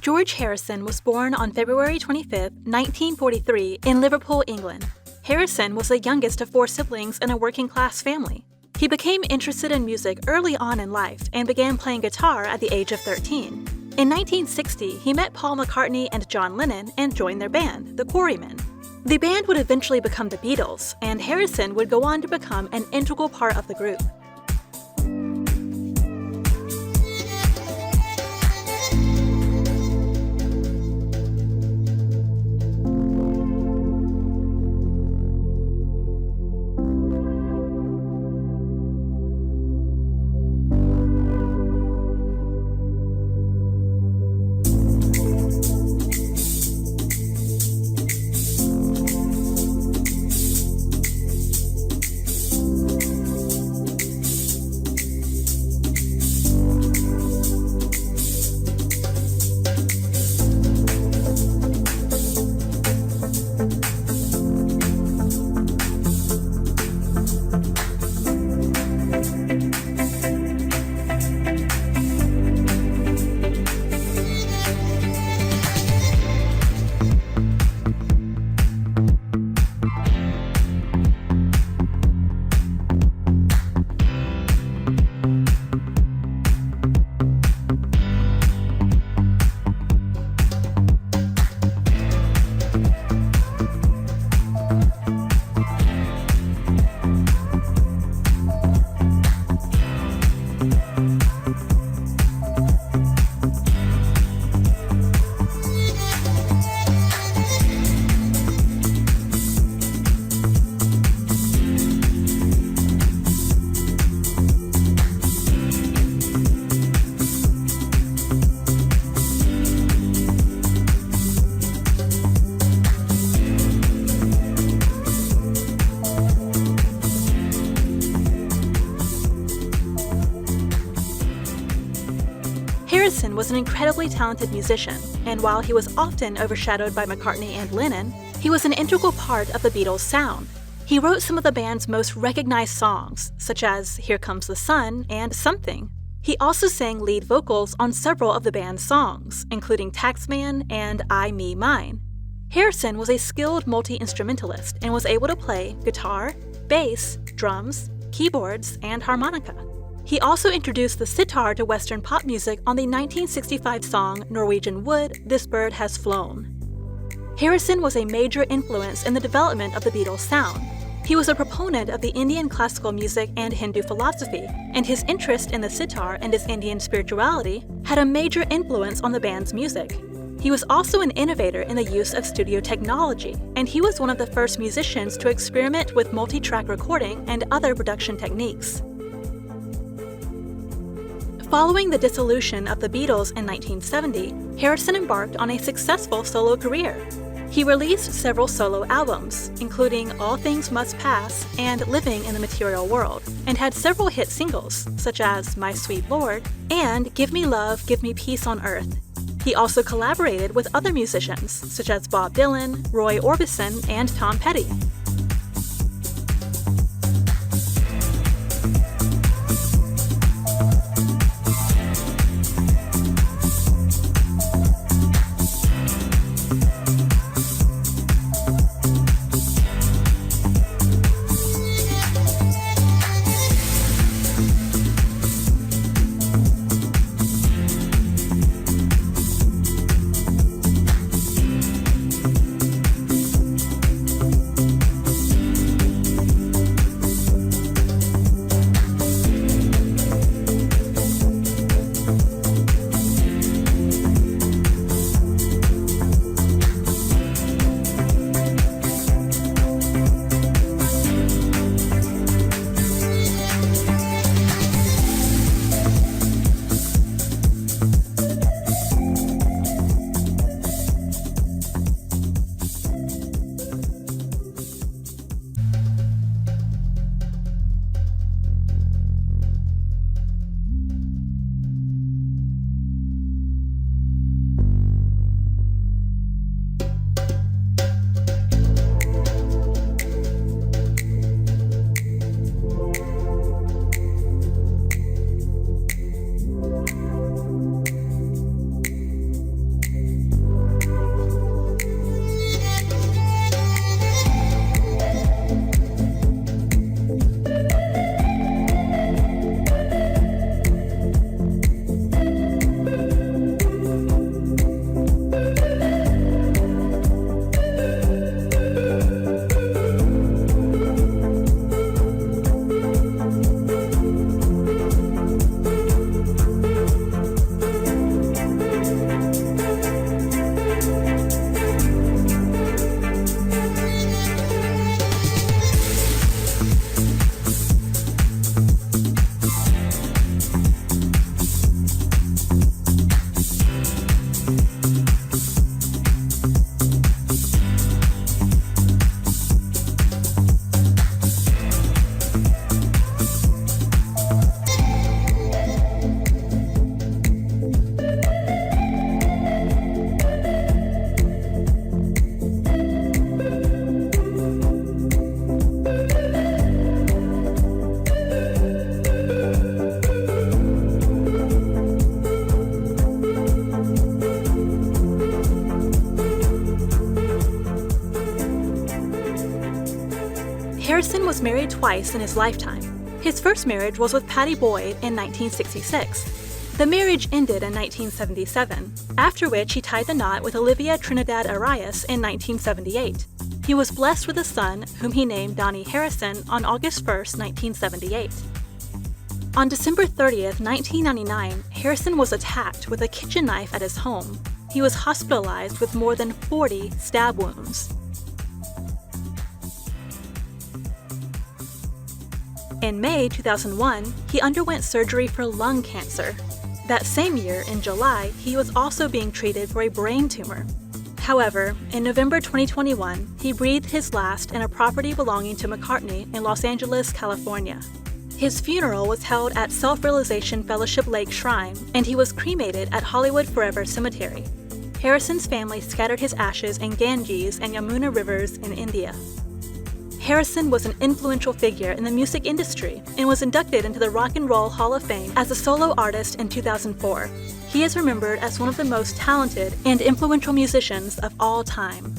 George Harrison was born on February 25, 1943, in Liverpool, England. Harrison was the youngest of 4 siblings in a working-class family. He became interested in music early on in life and began playing guitar at the age of 13. In 1960, he met Paul McCartney and John Lennon and joined their band, the Quarrymen. The band would eventually become the Beatles, and Harrison would go on to become an integral part of the group. Harrison was an incredibly talented musician, and while he was often overshadowed by McCartney and Lennon, he was an integral part of the Beatles' sound. He wrote some of the band's most recognized songs, such as Here Comes the Sun and Something. He also sang lead vocals on several of the band's songs, including Taxman and I, Me, Mine. Harrison was a skilled multi-instrumentalist and was able to play guitar, bass, drums, keyboards, and harmonica. He also introduced the sitar to Western pop music on the 1965 song Norwegian Wood, This Bird Has Flown. Harrison was a major influence in the development of the Beatles' sound. He was a proponent of the Indian classical music and Hindu philosophy, and his interest in the sitar and his Indian spirituality had a major influence on the band's music. He was also an innovator in the use of studio technology, and he was one of the first musicians to experiment with multi-track recording and other production techniques. Following the dissolution of the Beatles in 1970, Harrison embarked on a successful solo career. He released several solo albums, including All Things Must Pass and Living in the Material World, and had several hit singles, such as My Sweet Lord and Give Me Love, Give Me Peace on Earth. He also collaborated with other musicians, such as Bob Dylan, Roy Orbison, and Tom Petty. Harrison was married twice in his lifetime. His first marriage was with Pattie Boyd in 1966. The marriage ended in 1977, after which he tied the knot with Olivia Trinidad Arias in 1978. He was blessed with a son, whom he named Donnie Harrison, on August 1, 1978. On December 30, 1999, Harrison was attacked with a kitchen knife at his home. He was hospitalized with more than 40 stab wounds. In May 2001, he underwent surgery for lung cancer. That same year, in July, he was also being treated for a brain tumor. However, in November 2021, he breathed his last in a property belonging to McCartney in Los Angeles, California. His funeral was held at Self-Realization Fellowship Lake Shrine, and he was cremated at Hollywood Forever Cemetery. Harrison's family scattered his ashes in Ganges and Yamuna rivers in India. Harrison was an influential figure in the music industry and was inducted into the Rock and Roll Hall of Fame as a solo artist in 2004. He is remembered as one of the most talented and influential musicians of all time.